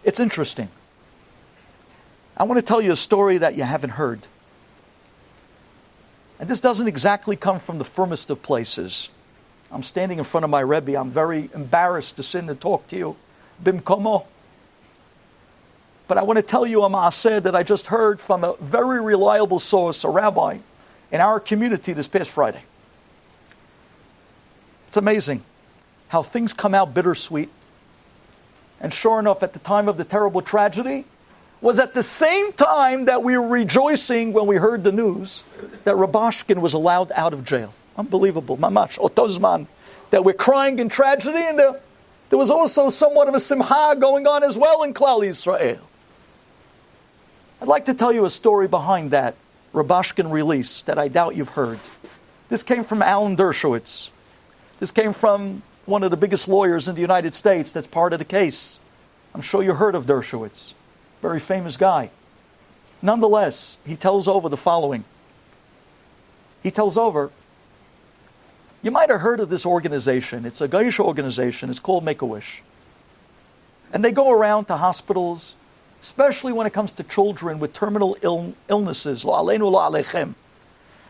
It's interesting. I want to tell you a story that you haven't heard. And this doesn't exactly come from the firmest of places. I'm standing in front of my Rebbe. I'm very embarrassed to sit and talk to you. Bimkomo. But I want to tell you a maaseh that I just heard from a very reliable source, a rabbi, in our community this past Friday. It's amazing how things come out bittersweet. And sure enough, at the time of the terrible tragedy, was at the same time that we were rejoicing when we heard the news that Rubashkin was allowed out of jail. Unbelievable. Mamash, otozman. That we're crying in tragedy, and there was also somewhat of a simcha going on as well in Klal Yisrael. I'd like to tell you a story behind that Rubashkin release that I doubt you've heard. This came from Alan Dershowitz. This came from one of the biggest lawyers in the United States that's part of the case. I'm sure you heard of Dershowitz. Very famous guy. Nonetheless, he tells over the following. He tells over, you might have heard of this organization. It's a Goyish organization. It's called Make-A-Wish. And they go around to hospitals, especially when it comes to children with terminal illnesses. Lo aleinu, lo alechem.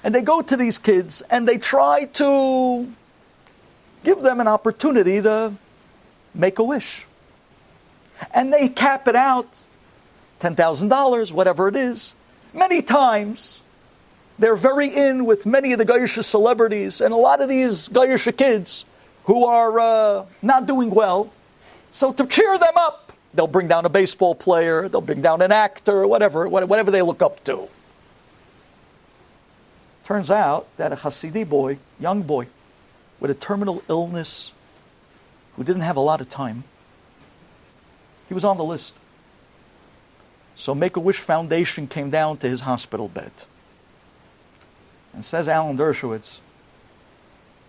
And they go to these kids and they try to give them an opportunity to make a wish. And they cap it out, $10,000, whatever it is. Many times, they're very in with many of the Goyish celebrities and a lot of these Goyish kids who are not doing well. So to cheer them up, they'll bring down a baseball player, they'll bring down an actor, whatever they look up to. Turns out that a Hasidi boy, young boy, with a terminal illness, who didn't have a lot of time, he was on the list. So Make-A-Wish Foundation came down to his hospital bed. And says Alan Dershowitz,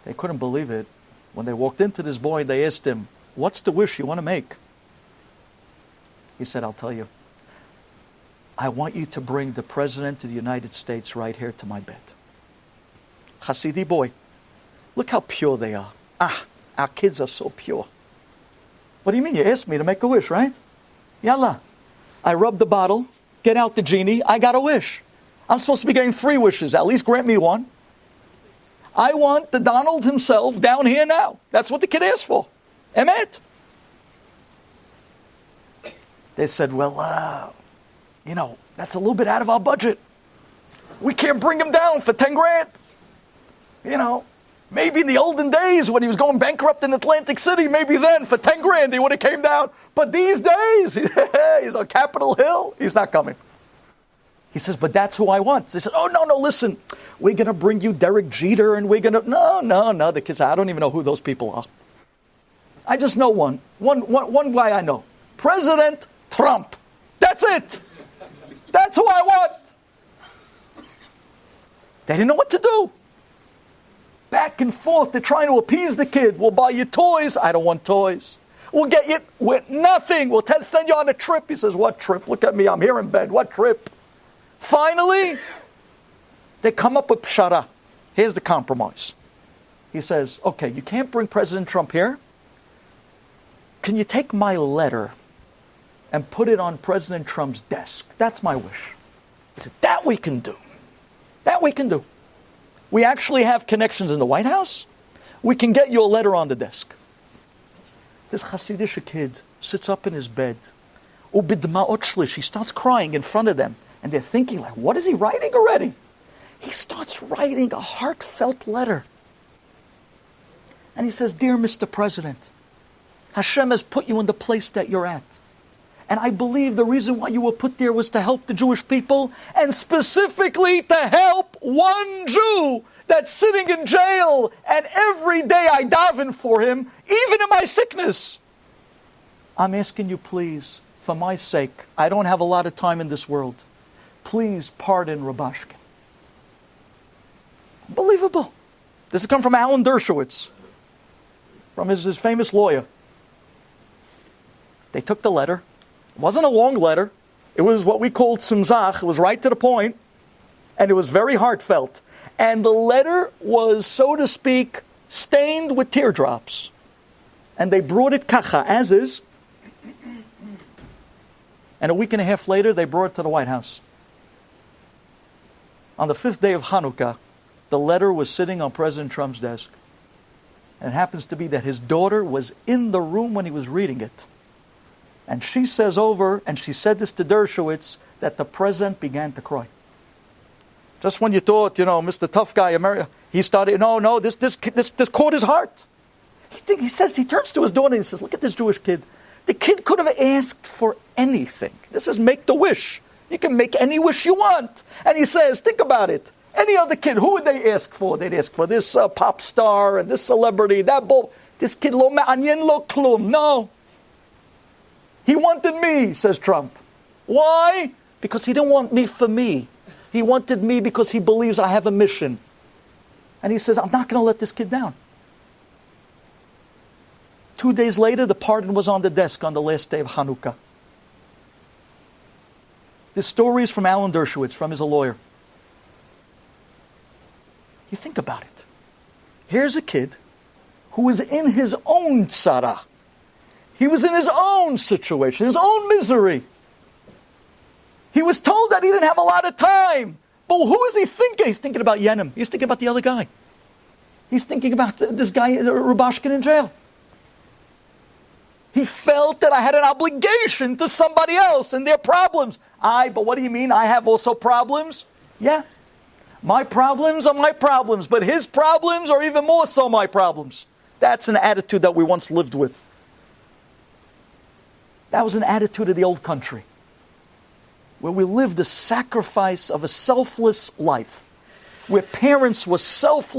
they couldn't believe it. When they walked into this boy, they asked him, what's the wish you want to make? He said, I'll tell you. I want you to bring the President of the United States right here to my bed. Hasidi boy. Look how pure they are. Our kids are so pure. What do you mean? You asked me to make a wish, right? Yalla. I rubbed the bottle, get out the genie, I got a wish. I'm supposed to be getting 3 wishes. At least grant me one. I want the Donald himself down here now. That's what the kid asked for. Emet. They said, well, that's a little bit out of our budget. We can't bring him down for 10 grand. Maybe in the olden days when he was going bankrupt in Atlantic City, maybe then for 10 grand he would have came down. But these days, he's on Capitol Hill. He's not coming. He says, but that's who I want. They said, oh, no, listen. We're going to bring you Derek Jeter and we're going to... No. The kids, I don't even know who those people are. I just know one guy I know. President Trump. That's it. That's who I want. They didn't know what to do. Back and forth, they're trying to appease the kid. We'll buy you toys. I don't want toys. We'll get you with nothing. We'll send you on a trip. He says, what trip? Look at me. I'm here in bed. What trip? Finally, they come up with pshara. Here's the compromise. He says, okay, you can't bring President Trump here. Can you take my letter and put it on President Trump's desk? That's my wish. He said, that we can do. That we can do. We actually have connections in the White House. We can get you a letter on the desk. This Hasidic kid sits up in his bed. He starts crying in front of them. And they're thinking, like, what is he writing already? He starts writing a heartfelt letter. And he says, dear Mr. President, Hashem has put you in the place that you're at. And I believe the reason why you were put there was to help the Jewish people, and specifically to help one Jew that's sitting in jail, and every day I daven for him, even in my sickness. I'm asking you, please, for my sake, I don't have a lot of time in this world. Please pardon Rubashkin. Unbelievable. This has come from Alan Dershowitz, from his famous lawyer. They took the letter. It wasn't a long letter. It was what we called tzimzach. It was right to the point. And it was very heartfelt. And the letter was, so to speak, stained with teardrops. And they brought it kacha, as is. And a week and a half later, they brought it to the White House. On the 5th day of Hanukkah, the letter was sitting on President Trump's desk. And it happens to be that his daughter was in the room when he was reading it. And she says over, and she said this to Dershowitz, that the president began to cry. Just when you thought, Mr. Tough Guy, America, he started, this caught his heart. He turns to his daughter and he says, look at this Jewish kid. The kid could have asked for anything. This is make the wish. You can make any wish you want. And he says, think about it. Any other kid, who would they ask for? They'd ask for this pop star and this celebrity, that bull. This kid, lo ma'anyen lo klum. No. He wanted me, says Trump. Why? Because he didn't want me for me. He wanted me because he believes I have a mission. And he says, I'm not going to let this kid down. 2 days later, the pardon was on the desk on the last day of Hanukkah. This story is from Alan Dershowitz, from his lawyer. You think about it. Here's a kid who was in his own tzara. He was in his own situation, his own misery. He was told that he didn't have a lot of time. But who is he thinking? He's thinking about Yenim. He's thinking about the other guy. He's thinking about this guy, Rubashkin, in jail. He felt that I had an obligation to somebody else and their problems. But what do you mean? I have also problems? Yeah. My problems are my problems, but his problems are even more so my problems. That's an attitude that we once lived with. That was an attitude of the old country, where we lived the sacrifice of a selfless life, where parents were selfless.